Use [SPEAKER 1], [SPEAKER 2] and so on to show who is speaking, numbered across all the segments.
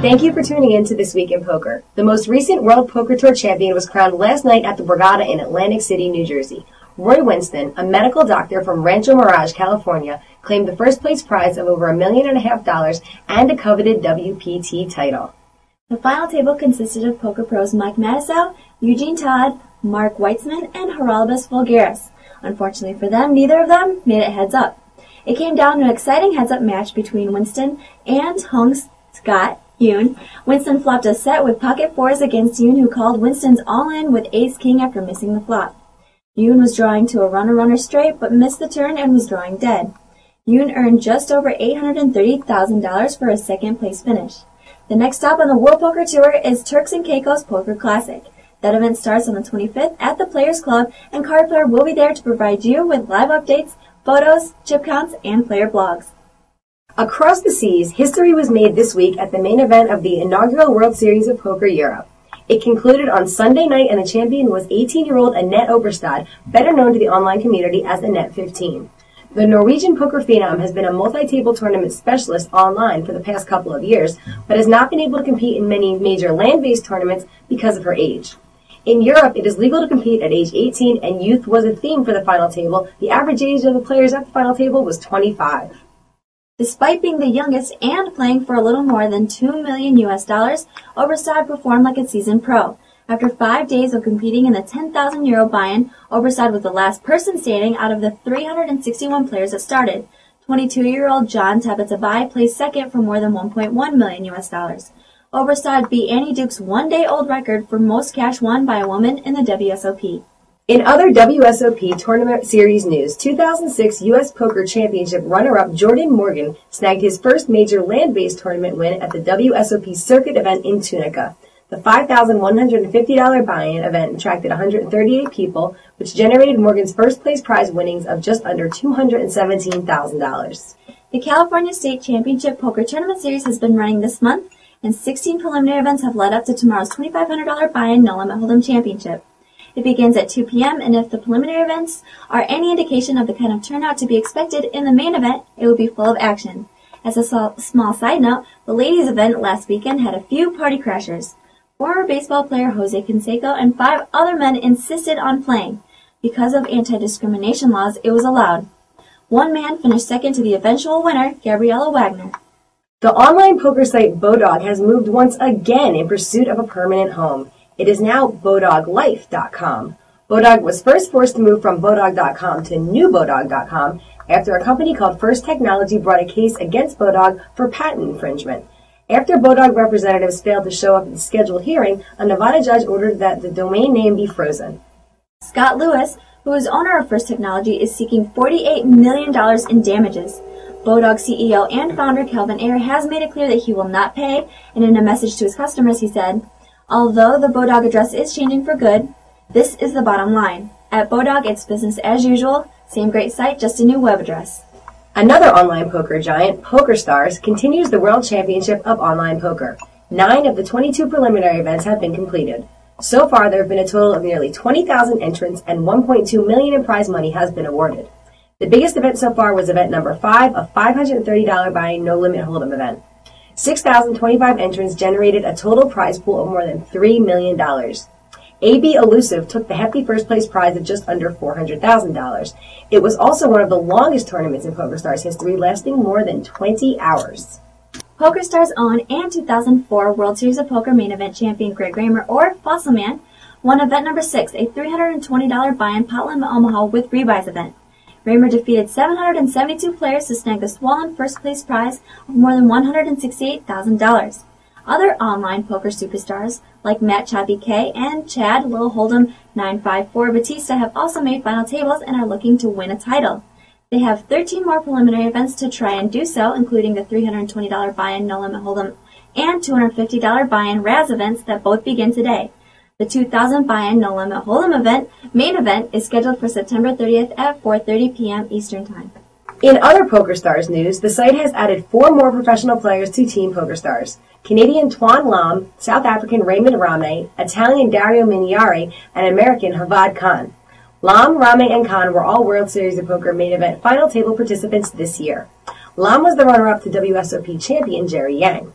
[SPEAKER 1] Thank you for tuning in to This Week in Poker. The most recent World Poker Tour champion was crowned last night at the Borgata in Atlantic City, New Jersey. Roy Winston, a medical doctor from Rancho Mirage, California, claimed the first place prize of over $1.5 million and a coveted WPT title.
[SPEAKER 2] The final table consisted of poker pros Mike Matusow, Eugene Todd, Mark Weitzman, and Haralabos Voulgaris. Unfortunately for them, neither of them made it heads up. It came down to an exciting heads-up match between Winston and Hung Scott Yoon. Winston flopped a set with pocket fours against Yoon, who called Winston's all-in with ace-king after missing the flop. Yoon was drawing to a runner-runner straight, but missed the turn and was drawing dead. Yoon earned just over $830,000 for a second-place finish. The next stop on the World Poker Tour is Turks and Caicos Poker Classic. That event starts on the 25th at the Players Club, and Card Player will be there to provide you with live updates, photos, chip counts, and player blogs.
[SPEAKER 1] Across the seas, history was made this week at the main event of the inaugural World Series of Poker Europe. It concluded on Sunday night, and the champion was 18-year-old Annette Oberstad, better known to the online community as Annette 15. The Norwegian poker phenom has been a multi-table tournament specialist online for the past couple of years, but has not been able to compete in many major land-based tournaments because of her age. In Europe, it is legal to compete at age 18, and youth was a theme for the final table. The average age of the players at the final table was 25.
[SPEAKER 2] Despite being the youngest and playing for a little more than $2 million, Oberstad performed like a seasoned pro. After 5 days of competing in the €10,000 buy-in, Oberstad was the last person standing out of the 361 players that started. 22-year-old John Tabatabai placed second for more than $1.1 million. Oberstad beat Annie Duke's one-day-old record for most cash won by a woman in the WSOP.
[SPEAKER 1] In other WSOP Tournament Series news, 2006 U.S. Poker Championship runner-up Jordan Morgan snagged his first major land-based tournament win at the WSOP Circuit event in Tunica. The $5,150 buy-in event attracted 138 people, which generated Morgan's first-place prize winnings of just under $217,000.
[SPEAKER 2] The California State Championship Poker Tournament Series has been running this month, and 16 preliminary events have led up to tomorrow's $2,500 buy-in No Limit Hold'em Championship. It begins at 2 p.m., and if the preliminary events are any indication of the kind of turnout to be expected in the main event, it will be full of action. As a small side note, the ladies' event last weekend had a few party crashers. Former baseball player Jose Canseco and 5 other men insisted on playing. Because of anti-discrimination laws, it was allowed. One man finished second to the eventual winner, Gabriella Wagner.
[SPEAKER 1] The online poker site Bodog has moved once again in pursuit of a permanent home. It is now BodogLife.com. Bodog was first forced to move from Bodog.com to NewBodog.com after a company called First Technology brought a case against Bodog for patent infringement. After Bodog representatives failed to show up at the scheduled hearing, a Nevada judge ordered that the domain name be frozen.
[SPEAKER 2] Scott Lewis, who is owner of First Technology, is seeking $48 million in damages. Bodog CEO and founder Kelvin Ayre has made it clear that he will not pay, and in a message to his customers he said, "Although the Bodog address is changing for good, this is the bottom line. At Bodog, it's business as usual. Same great site, just a new web address."
[SPEAKER 1] Another online poker giant, PokerStars, continues the World Championship of Online Poker. 9 of the 22 preliminary events have been completed. So far, there have been a total of nearly 20,000 entrants, and $1.2 million in prize money has been awarded. The biggest event so far was event number 5, a $530 buy-in No Limit Hold'em event. 6,025 entrants generated a total prize pool of more than $3 million. AB Elusive took the hefty first-place prize of just under $400,000. It was also one of the longest tournaments in PokerStars history, lasting more than 20 hours.
[SPEAKER 2] PokerStars' own and 2004 World Series of Poker main event champion Greg Raymer, or Fossil Man, won event number 6, a $320 buy-in Pot Limit Omaha with rebuys event. Raymer defeated 772 players to snag the swollen first-place prize of more than $168,000. Other online poker superstars, like Matt Choppy K and Chad Lil Hold'em 954 Batista, have also made final tables and are looking to win a title. They have 13 more preliminary events to try and do so, including the $320 buy-in No Limit Hold'em and $250 buy-in Raz events that both begin today. The 2000 buy-in No Limit Hold'em main event is scheduled for September 30th at 4:30 p.m. Eastern Time.
[SPEAKER 1] In other PokerStars news, the site has added 4 more professional players to Team PokerStars. Canadian Tuan Lam, South African Raymond Rame, Italian Dario Miniari, and American Havad Khan. Lam, Rame, and Khan were all World Series of Poker main event final table participants this year. Lam was the runner-up to WSOP champion Jerry Yang.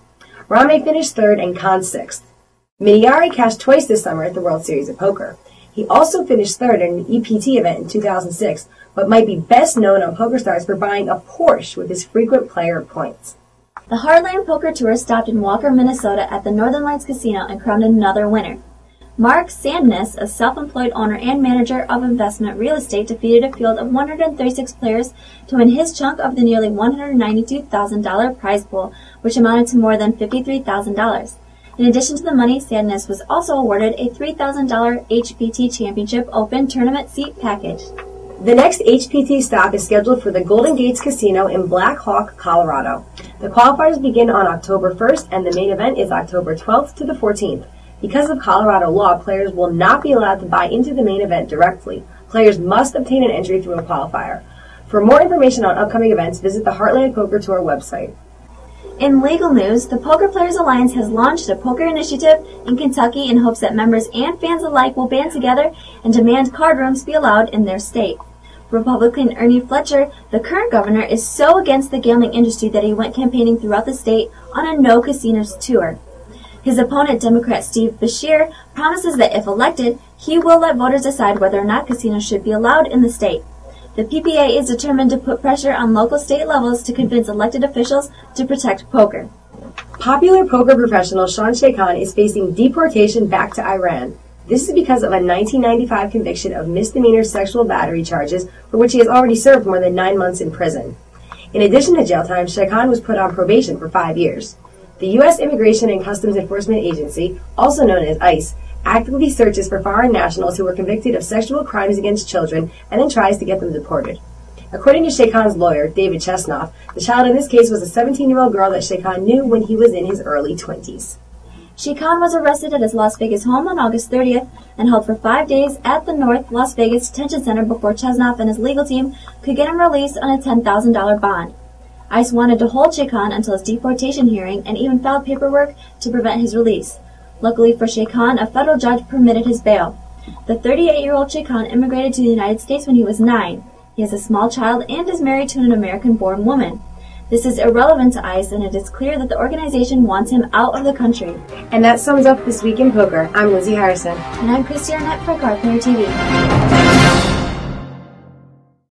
[SPEAKER 1] Rame finished 3rd and Khan 6th. Miniari cashed twice this summer at the World Series of Poker. He also finished 3rd in an EPT event in 2006, but might be best known on PokerStars for buying a Porsche with his frequent player points.
[SPEAKER 2] The Heartland Poker Tour stopped in Walker, Minnesota at the Northern Lights Casino and crowned another winner. Mark Sandness, a self-employed owner and manager of investment real estate, defeated a field of 136 players to win his chunk of the nearly $192,000 prize pool, which amounted to more than $53,000. In addition to the money, Sandness was also awarded a $3,000 HPT Championship Open tournament seat package.
[SPEAKER 1] The next HPT stop is scheduled for the Golden Gates Casino in Black Hawk, Colorado. The qualifiers begin on October 1st and the main event is October 12th to the 14th. Because of Colorado law, players will not be allowed to buy into the main event directly. Players must obtain an entry through a qualifier. For more information on upcoming events, visit the Heartland Poker Tour website.
[SPEAKER 2] In legal news, the Poker Players Alliance has launched a poker initiative in Kentucky in hopes that members and fans alike will band together and demand card rooms be allowed in their state. Republican Ernie Fletcher, the current governor, is so against the gambling industry that he went campaigning throughout the state on a no casinos tour. His opponent, Democrat Steve Beshear, promises that if elected, he will let voters decide whether or not casinos should be allowed in the state. The PPA is determined to put pressure on local state levels to convince elected officials to protect poker.
[SPEAKER 1] Popular poker professional Sean Sheikhan is facing deportation back to Iran. This is because of a 1995 conviction of misdemeanor sexual battery charges for which he has already served more than 9 months in prison. In addition to jail time, Sheikhan was put on probation for 5 years. The U.S. Immigration and Customs Enforcement Agency, also known as ICE, actively searches for foreign nationals who were convicted of sexual crimes against children and then tries to get them deported. According to Sheikhan's lawyer, David Chesnoff, the child in this case was a 17-year-old girl that Sheikhan knew when he was in his early 20s.
[SPEAKER 2] Sheikhan was arrested at his Las Vegas home on August 30th and held for 5 days at the North Las Vegas Detention Center before Chesnoff and his legal team could get him released on a $10,000 bond. ICE wanted to hold Sheikhan until his deportation hearing and even filed paperwork to prevent his release. Luckily for Sheikhan, a federal judge permitted his bail. The 38-year-old Sheikhan immigrated to the United States when he was 9. He has a small child and is married to an American-born woman. This is irrelevant to ICE, and it is clear that the organization wants him out of the country.
[SPEAKER 1] And that sums up This Week in Poker. I'm Lizzie Harrison.
[SPEAKER 2] And I'm Christy Arnett for Card Player TV.